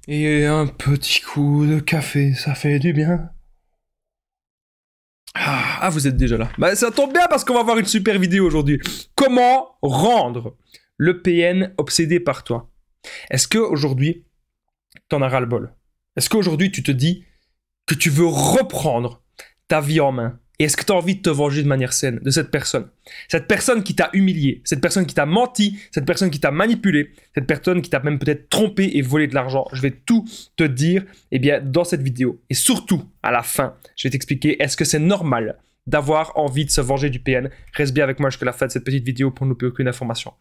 Et un petit coup de café, ça fait du bien. Vous êtes déjà là. Bah, ça tombe bien parce qu'on va voir une super vidéo aujourd'hui. Comment rendre le PN obsédé par toi? Est-ce qu'aujourd'hui, t'en as ras-le-bol? Est-ce qu'aujourd'hui, tu te dis que tu veux reprendre ta vie en main? Et est-ce que tu as envie de te venger de manière saine de cette personne? Cette personne qui t'a humilié, cette personne qui t'a menti, cette personne qui t'a manipulé, cette personne qui t'a même peut-être trompé et volé de l'argent. Je vais tout te dire dans cette vidéo. Et surtout, à la fin, je vais t'expliquer est-ce que c'est normal d'avoir envie de se venger du PN. Reste bien avec moi jusqu'à la fin de cette petite vidéo pour ne louper aucune information.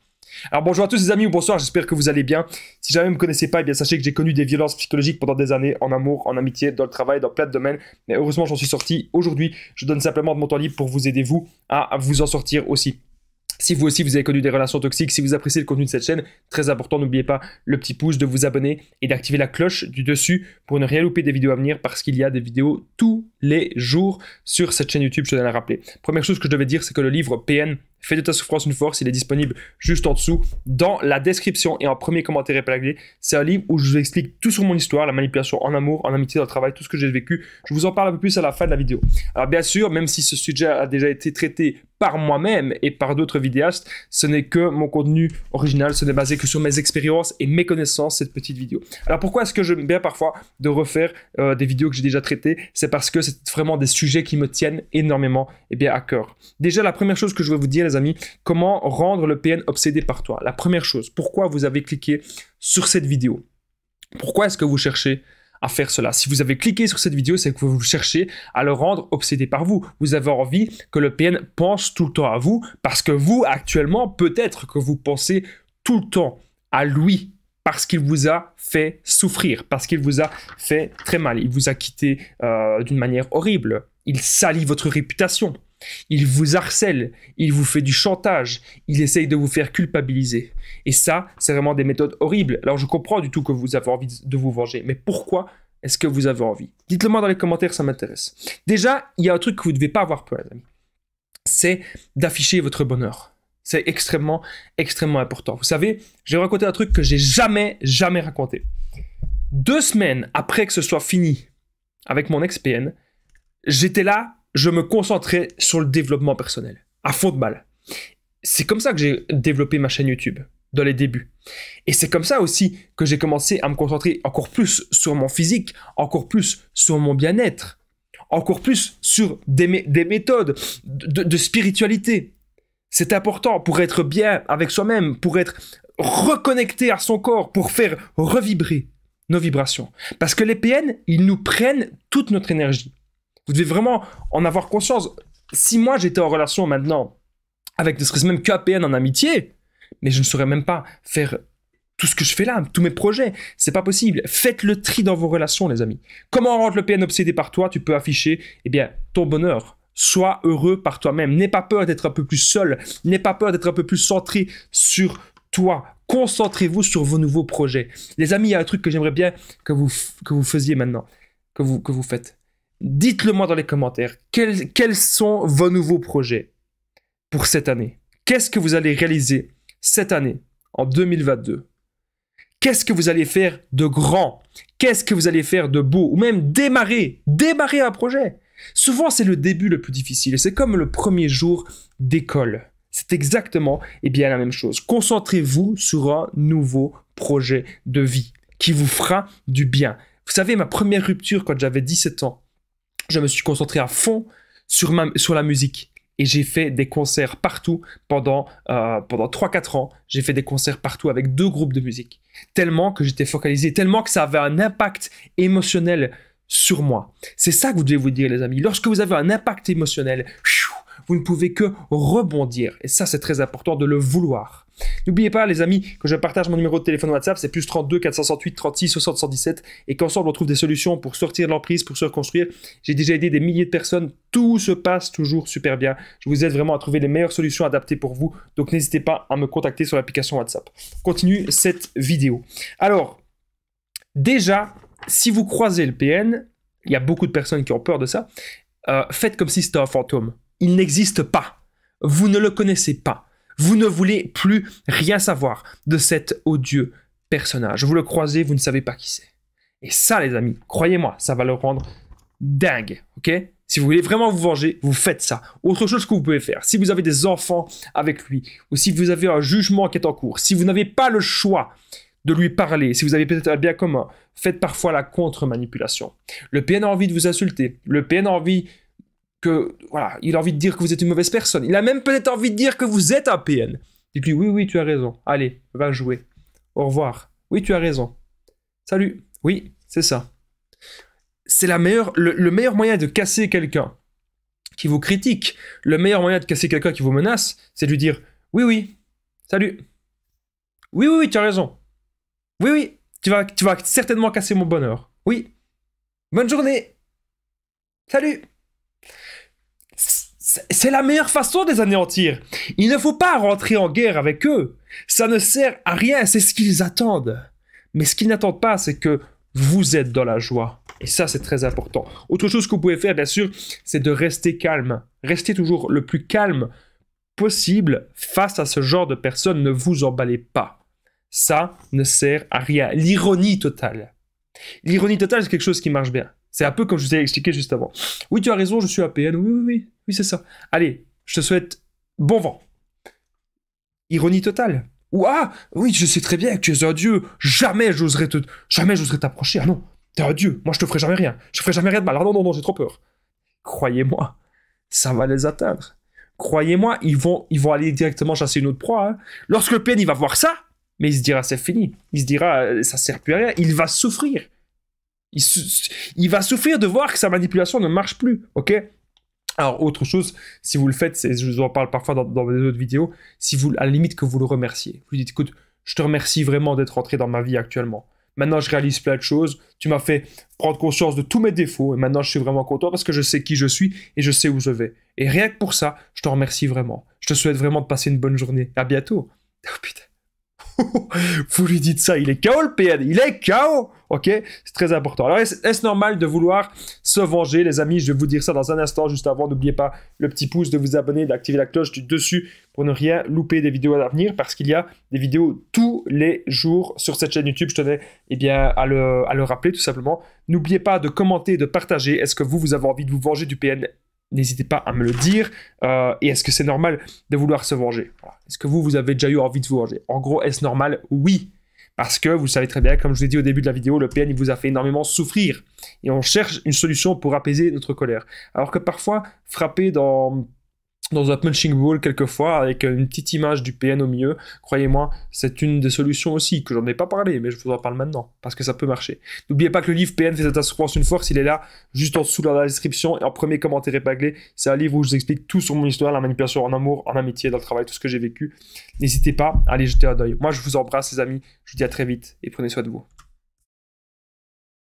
Alors bonjour à tous les amis ou bonsoir, j'espère que vous allez bien. Si jamais vous ne me connaissez pas, sachez que j'ai connu des violences psychologiques pendant des années, en amour, en amitié, dans le travail, dans plein de domaines. Mais heureusement j'en suis sorti. Aujourd'hui, je donne simplement de mon temps libre pour vous aider vous à vous en sortir aussi. Si vous aussi vous avez connu des relations toxiques, si vous appréciez le contenu de cette chaîne, très important, n'oubliez pas le petit pouce, de vous abonner et d'activer la cloche du dessus pour ne rien louper des vidéos à venir parce qu'il y a des vidéos tous les jours sur cette chaîne YouTube, je tiens à le rappeler. Première chose que je devais dire, c'est que le livre PN, Fais de ta souffrance une force, il est disponible juste en dessous, dans la description et en premier commentaire épinglé. C'est un livre où je vous explique tout sur mon histoire, la manipulation en amour, en amitié, dans le travail, tout ce que j'ai vécu. Je vous en parle un peu plus à la fin de la vidéo. Alors bien sûr, même si ce sujet a déjà été traité par moi-même et par d'autres vidéastes, ce n'est que mon contenu original, ce n'est basé que sur mes expériences et mes connaissances, cette petite vidéo. Alors pourquoi est-ce que j'aime bien parfois de refaire des vidéos que j'ai déjà traitées? C'est parce que c'est vraiment des sujets qui me tiennent énormément à cœur. Déjà, la première chose que je vais vous dire, les amis, comment rendre le PN obsédé par toi. La première chose, pourquoi vous avez cliqué sur cette vidéo? Pourquoi est-ce que vous cherchez à faire cela? Si vous avez cliqué sur cette vidéo, c'est que vous cherchez à le rendre obsédé par vous. Vous avez envie que le PN pense tout le temps à vous parce que vous, actuellement, peut-être que vous pensez tout le temps à lui parce qu'il vous a fait souffrir, parce qu'il vous a fait très mal. Il vous a quitté d'une manière horrible. Il salit votre réputation. Il vous harcèle, il vous fait du chantage, il essaye de vous faire culpabiliser. Et ça, c'est vraiment des méthodes horribles. Alors je comprends du tout que vous avez envie de vous venger, mais pourquoi est-ce que vous avez envie? Dites-le moi dans les commentaires, ça m'intéresse. Déjà, il y a un truc que vous ne devez pas avoir peur, les amis. C'est d'afficher votre bonheur. C'est extrêmement, extrêmement important. Vous savez, je vais raconter un truc que j'ai jamais raconté. 2 semaines après que ce soit fini avec mon ex-PN, j'étais là, je me concentrais sur le développement personnel, à fond de balle. C'est comme ça que j'ai développé ma chaîne YouTube, dans les débuts. Et c'est comme ça aussi que j'ai commencé à me concentrer encore plus sur mon physique, encore plus sur mon bien-être, encore plus sur des méthodes de spiritualité. C'est important pour être bien avec soi-même, pour être reconnecté à son corps, pour faire revibrer nos vibrations. Parce que les PN, ils nous prennent toute notre énergie. Vous devez vraiment en avoir conscience. Si moi j'étais en relation maintenant avec ne serait-ce même qu'un PN en amitié, mais je ne saurais même pas faire tout ce que je fais là, tous mes projets. C'est pas possible. Faites le tri dans vos relations, les amis. Comment rendre le PN obsédé par toi? Tu peux afficher ton bonheur. Sois heureux par toi-même. N'aie pas peur d'être un peu plus seul. N'aie pas peur d'être un peu plus centré sur toi. Concentrez-vous sur vos nouveaux projets. Les amis, il y a un truc que j'aimerais bien que vous faisiez maintenant, que vous faites. Dites-le moi dans les commentaires. Quels sont vos nouveaux projets pour cette année? Qu'est-ce que vous allez réaliser cette année, en 2022? Qu'est-ce que vous allez faire de grand? Qu'est-ce que vous allez faire de beau? Ou même démarrer un projet. Souvent, c'est le début le plus difficile. C'est comme le premier jour d'école. C'est exactement la même chose. Concentrez-vous sur un nouveau projet de vie qui vous fera du bien. Vous savez, ma première rupture quand j'avais 17 ans, je me suis concentré à fond sur la musique. Et j'ai fait des concerts partout pendant 3-4 ans. J'ai fait des concerts partout avec 2 groupes de musique. Tellement que j'étais focalisé, tellement que ça avait un impact émotionnel sur moi. C'est ça que vous devez vous dire, les amis. Lorsque vous avez un impact émotionnel, vous ne pouvez que rebondir. Et ça, c'est très important de le vouloir. N'oubliez pas, les amis, que je partage mon numéro de téléphone WhatsApp, c'est plus 32 468 36 60 117, et qu'ensemble on trouve des solutions pour sortir de l'emprise, pour se reconstruire. J'ai déjà aidé des milliers de personnes, tout se passe toujours super bien. Je vous aide vraiment à trouver les meilleures solutions adaptées pour vous, donc n'hésitez pas à me contacter sur l'application WhatsApp. Continue cette vidéo. Alors, déjà, si vous croisez le PN, il y a beaucoup de personnes qui ont peur de ça, faites comme si c'était un fantôme. Il n'existe pas. Vous ne le connaissez pas. Vous ne voulez plus rien savoir de cet odieux personnage. Vous le croisez, vous ne savez pas qui c'est. Et ça, les amis, croyez-moi, ça va le rendre dingue, ok? Si vous voulez vraiment vous venger, vous faites ça. Autre chose que vous pouvez faire, si vous avez des enfants avec lui, ou si vous avez un jugement qui est en cours, si vous n'avez pas le choix de lui parler, si vous avez peut-être un bien commun, faites parfois la contre-manipulation. Le PN a envie de vous insulter. Le PN a envie il a envie de dire que vous êtes une mauvaise personne. Il a même peut-être envie de dire que vous êtes un PN. Dites-lui, oui, tu as raison. Allez, va jouer. Au revoir. Oui, tu as raison. Salut. Oui, c'est ça. C'est le meilleur moyen de casser quelqu'un qui vous critique. Le meilleur moyen de casser quelqu'un qui vous menace, c'est de lui dire, oui, salut. Oui, tu as raison. Oui, tu vas certainement casser mon bonheur. Oui. Bonne journée. Salut. C'est la meilleure façon de les anéantir. Il ne faut pas rentrer en guerre avec eux. Ça ne sert à rien, c'est ce qu'ils attendent. Mais ce qu'ils n'attendent pas, c'est que vous êtes dans la joie. Et ça, c'est très important. Autre chose que vous pouvez faire, bien sûr, c'est de rester calme. Restez toujours le plus calme possible face à ce genre de personnes. Ne vous emballez pas. Ça ne sert à rien. L'ironie totale. L'ironie totale, c'est quelque chose qui marche bien. C'est un peu comme je vous ai expliqué juste avant. Oui, tu as raison, je suis APN. Oui, c'est ça. Allez, je te souhaite bon vent. Ironie totale. Ou oui, je sais très bien que tu es un dieu. Jamais j'oserais t'approcher. Ah non, t'es un dieu. Moi, je te ferai jamais rien. Je ferai jamais rien de mal. Ah non, j'ai trop peur. Croyez-moi, ça va les atteindre. Croyez-moi, ils vont aller directement chasser une autre proie. Hein. Lorsque le PN, il va voir ça, mais il se dira, c'est fini. Il se dira, ça sert plus à rien. Il va souffrir. Il va souffrir de voir que sa manipulation ne marche plus, ok? Alors, autre chose, si vous le faites, je vous en parle parfois dans mes autres vidéos, à la limite que vous le remerciez. Vous lui dites, écoute, je te remercie vraiment d'être entré dans ma vie actuellement. Maintenant, je réalise plein de choses. Tu m'as fait prendre conscience de tous mes défauts. Et maintenant, je suis vraiment content parce que je sais qui je suis et je sais où je vais. Et rien que pour ça, je te remercie vraiment. Je te souhaite vraiment de passer une bonne journée. À bientôt. Oh putain. Vous lui dites ça, il est KO le PN, il est KO, ok? C'est très important. Alors, est-ce normal de vouloir se venger, les amis? Je vais vous dire ça dans un instant, juste avant. N'oubliez pas le petit pouce, de vous abonner, d'activer la cloche du dessus pour ne rien louper des vidéos à l'avenir, parce qu'il y a des vidéos tous les jours sur cette chaîne YouTube. Je tenais à le rappeler tout simplement. N'oubliez pas de commenter, de partager. Est-ce que vous avez envie de vous venger du PN? N'hésitez pas à me le dire. Et est-ce que c'est normal de vouloir se venger? Voilà. Est-ce que vous avez déjà eu envie de vous venger? En gros, est-ce normal? Oui. Parce que vous savez très bien, comme je vous l'ai dit au début de la vidéo, le PN, il vous a fait énormément souffrir. Et on cherche une solution pour apaiser notre colère. Alors que parfois, frapper dans un punching ball quelquefois, avec une petite image du PN au milieu, croyez-moi, c'est une des solutions aussi, que j'en ai pas parlé, mais je vous en parle maintenant, parce que ça peut marcher. N'oubliez pas que le livre PN fait de ta souffrance une force, il est là, juste en dessous dans la description, et en premier commentaire épinglé, c'est un livre où je vous explique tout sur mon histoire, la manipulation en amour, en amitié, dans le travail, tout ce que j'ai vécu. N'hésitez pas à aller jeter un œil. Moi, je vous embrasse, les amis, je vous dis à très vite, et prenez soin de vous.